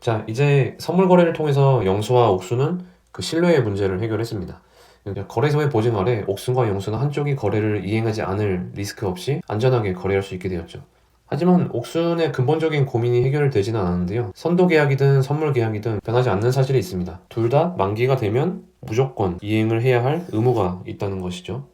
자, 이제 선물 거래를 통해서 영수와 옥수는 그 신뢰의 문제를 해결했습니다. 그러니까 거래소의 보증 아래 옥순과 영수는 한쪽이 거래를 이행하지 않을 리스크 없이 안전하게 거래할 수 있게 되었죠. 하지만 옥순의 근본적인 고민이 해결되지는 않았는데요. 선도 계약이든 선물 계약이든 변하지 않는 사실이 있습니다. 둘 다 만기가 되면 무조건 이행을 해야 할 의무가 있다는 것이죠.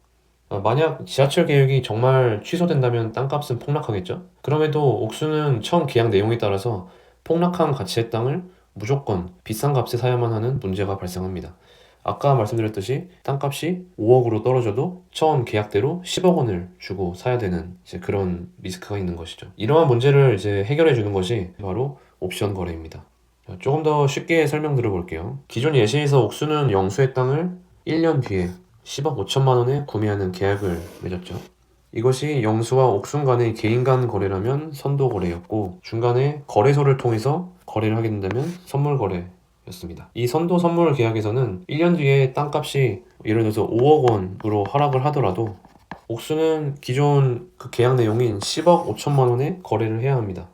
만약 지하철 계획이 정말 취소된다면 땅값은 폭락하겠죠? 그럼에도 옥수는 처음 계약 내용에 따라서 폭락한 가치의 땅을 무조건 비싼 값에 사야만 하는 문제가 발생합니다. 아까 말씀드렸듯이 땅값이 5억으로 떨어져도 처음 계약대로 10억 원을 주고 사야 되는 이제 그런 리스크가 있는 것이죠. 이러한 문제를 이제 해결해 주는 것이 바로 옵션 거래입니다. 조금 더 쉽게 설명드려 볼게요. 기존 예시에서 옥수는 영수의 땅을 1년 뒤에 10억 5천만 원에 구매하는 계약을 맺었죠. 이것이 영수와 옥순 간의 개인 간 거래라면 선도 거래였고, 중간에 거래소를 통해서 거래를 하게 된다면 선물 거래였습니다. 이 선도 선물 계약에서는 1년 뒤에 땅값이 예를 들어서 5억 원으로 하락을 하더라도 옥수는 기존 그 계약 내용인 10억 5천만 원에 거래를 해야 합니다.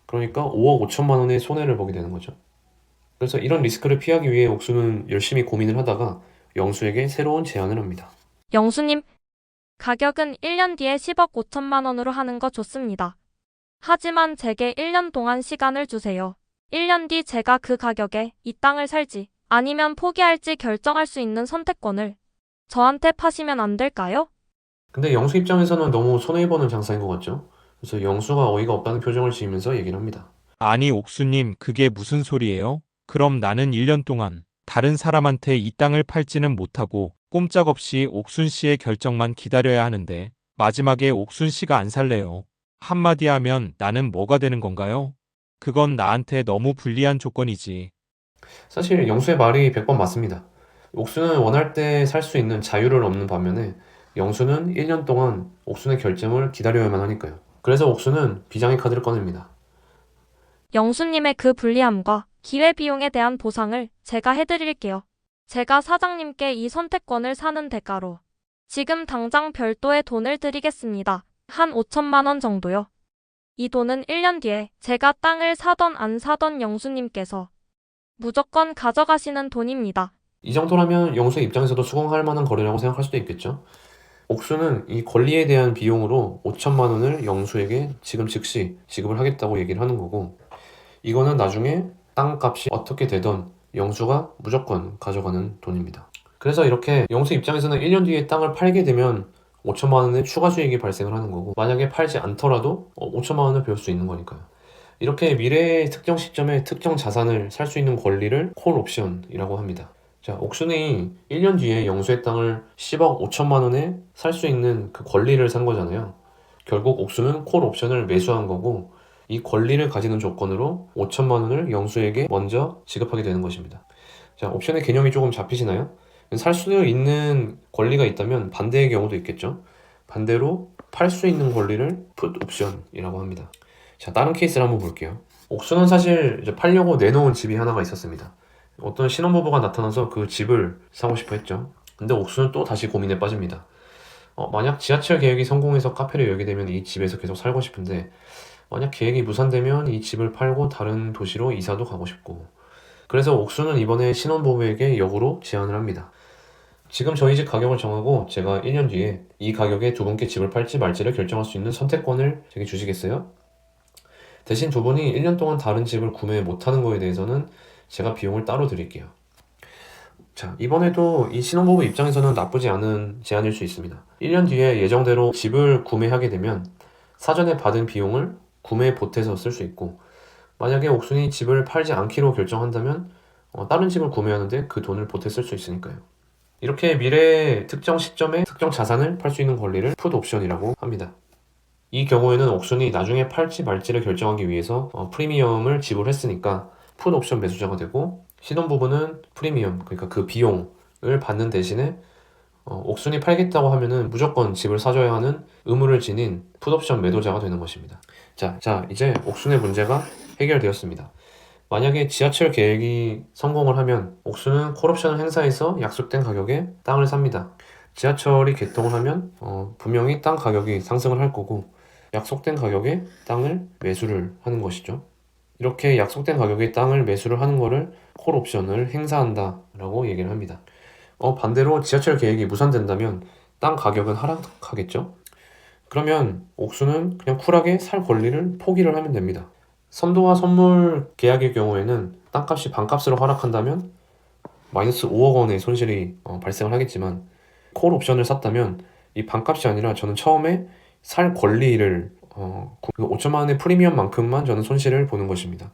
그러니까 5억 5천만 원의 손해를 보게 되는 거죠. 그래서 이런 리스크를 피하기 위해 옥수는 열심히 고민을 하다가 영수에게 새로운 제안을 합니다. 영수님, 가격은 1년 뒤에 10억 5천만 원으로 하는 거 좋습니다. 하지만 제게 1년 동안 시간을 주세요. 1년 뒤 제가 그 가격에 이 땅을 살지 아니면 포기할지 결정할 수 있는 선택권을 저한테 파시면 안 될까요? 근데 영수 입장에서는 너무 손해보는 장사인 것 같죠? 그래서 영수가 어이가 없다는 표정을 지으면서 얘기를 합니다. 아니, 옥수님, 그게 무슨 소리예요? 그럼 나는 1년 동안 다른 사람한테 이 땅을 팔지는 못하고 꼼짝없이 옥순 씨의 결정만 기다려야 하는데 마지막에 옥순 씨가 안 살래요. 한마디 하면 나는 뭐가 되는 건가요? 그건 나한테 너무 불리한 조건이지. 사실 영수의 말이 100번 맞습니다. 옥수는 원할 때 살 수 있는 자유를 얻는 반면에 영수는 1년 동안 옥순의 결정을 기다려야만 하니까요. 그래서 옥수는 비장의 카드를 꺼냅니다. 영수님의 그 불리함과 기회비용에 대한 보상을 제가 해드릴게요. 제가 사장님께 이 선택권을 사는 대가로 지금 당장 별도의 돈을 드리겠습니다. 한 5천만 원 정도요. 이 돈은 1년 뒤에 제가 땅을 사던 안 사던 영수님께서 무조건 가져가시는 돈입니다. 이 정도라면 영수의 입장에서도 수긍할 만한 거래라고 생각할 수도 있겠죠? 옥수는 이 권리에 대한 비용으로 5천만 원을 영수에게 지금 즉시 지급을 하겠다고 얘기를 하는 거고, 이거는 나중에 땅값이 어떻게 되던 영수가 무조건 가져가는 돈입니다. 그래서 이렇게 영수 입장에서는 1년 뒤에 땅을 팔게 되면 5천만 원의 추가 수익이 발생을 하는 거고, 만약에 팔지 않더라도 5천만 원을 배울 수 있는 거니까요. 이렇게 미래의 특정 시점에 특정 자산을 살 수 있는 권리를 콜 옵션이라고 합니다. 자, 옥순이 1년 뒤에 영수의 땅을 10억 5천만 원에 살 수 있는 그 권리를 산 거잖아요. 결국 옥순은 콜 옵션을 매수한 거고, 이 권리를 가지는 조건으로 5천만 원을 영수에게 먼저 지급하게 되는 것입니다. 자, 옵션의 개념이 조금 잡히시나요? 살 수 있는 권리가 있다면 반대의 경우도 있겠죠. 반대로 팔 수 있는 권리를 풋 옵션이라고 합니다. 자, 다른 케이스를 한번 볼게요. 옥수는 사실 이제 팔려고 내놓은 집이 하나가 있었습니다. 어떤 신혼부부가 나타나서 그 집을 사고 싶어 했죠. 근데 옥수는 또 다시 고민에 빠집니다. 만약 지하철 계획이 성공해서 카페를 열게 되면 이 집에서 계속 살고 싶은데, 만약 계획이 무산되면 이 집을 팔고 다른 도시로 이사도 가고 싶고, 그래서 옥수는 이번에 신혼부부에게 역으로 제안을 합니다. 지금 저희 집 가격을 정하고 제가 1년 뒤에 이 가격에 두 분께 집을 팔지 말지를 결정할 수 있는 선택권을 제게 주시겠어요? 대신 두 분이 1년 동안 다른 집을 구매 못하는 거에 대해서는 제가 비용을 따로 드릴게요. 자, 이번에도 이 신혼부부 입장에서는 나쁘지 않은 제안일 수 있습니다. 1년 뒤에 예정대로 집을 구매하게 되면 사전에 받은 비용을 구매 보태서 쓸 수 있고, 만약에 옥순이 집을 팔지 않기로 결정한다면 다른 집을 구매하는데 그 돈을 보태 쓸 수 있으니까요. 이렇게 미래의 특정 시점에 특정 자산을 팔 수 있는 권리를 풋 옵션이라고 합니다. 이 경우에는 옥순이 나중에 팔지 말지를 결정하기 위해서 프리미엄을 지불했으니까 풋 옵션 매수자가 되고, 신혼부부는 프리미엄, 그러니까 그 비용을 받는 대신에 옥순이 팔겠다고 하면은 무조건 집을 사줘야 하는 의무를 지닌 풋옵션 매도자가 되는 것입니다. 자, 이제 옥순의 문제가 해결되었습니다. 만약에 지하철 계획이 성공을 하면 옥순은 콜옵션을 행사해서 약속된 가격에 땅을 삽니다. 지하철이 개통을 하면 분명히 땅 가격이 상승을 할 거고, 약속된 가격에 땅을 매수를 하는 것이죠. 이렇게 약속된 가격의 땅을 매수를 하는 거를 콜 옵션을 행사한다 라고 얘기를 합니다. 반대로 지하철 계획이 무산된다면 땅 가격은 하락하겠죠? 그러면 옥수는 그냥 쿨하게 살 권리를 포기를 하면 됩니다. 선도와 선물 계약의 경우에는 땅값이 반값으로 하락한다면 마이너스 5억 원의 손실이 발생을 하겠지만, 콜 옵션을 샀다면 이 반값이 아니라 저는 처음에 살 권리를 5천만 원의 프리미엄만큼만 저는 손실을 보는 것입니다.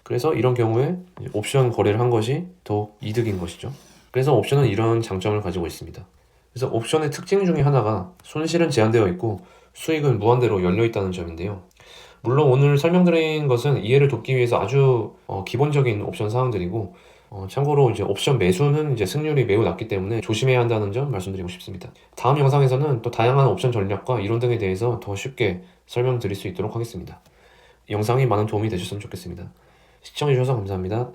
그래서 이런 경우에 옵션 거래를 한 것이 더욱 이득인 것이죠. 그래서 옵션은 이런 장점을 가지고 있습니다. 그래서 옵션의 특징 중에 하나가 손실은 제한되어 있고 수익은 무한대로 열려 있다는 점인데요. 물론 오늘 설명드린 것은 이해를 돕기 위해서 아주 기본적인 옵션 사항들이고, 참고로 이제 옵션 매수는 이제 승률이 매우 낮기 때문에 조심해야 한다는 점 말씀드리고 싶습니다. 다음 영상에서는 또 다양한 옵션 전략과 이론 등에 대해서 더 쉽게 설명드릴 수 있도록 하겠습니다. 영상이 많은 도움이 되셨으면 좋겠습니다. 시청해주셔서 감사합니다.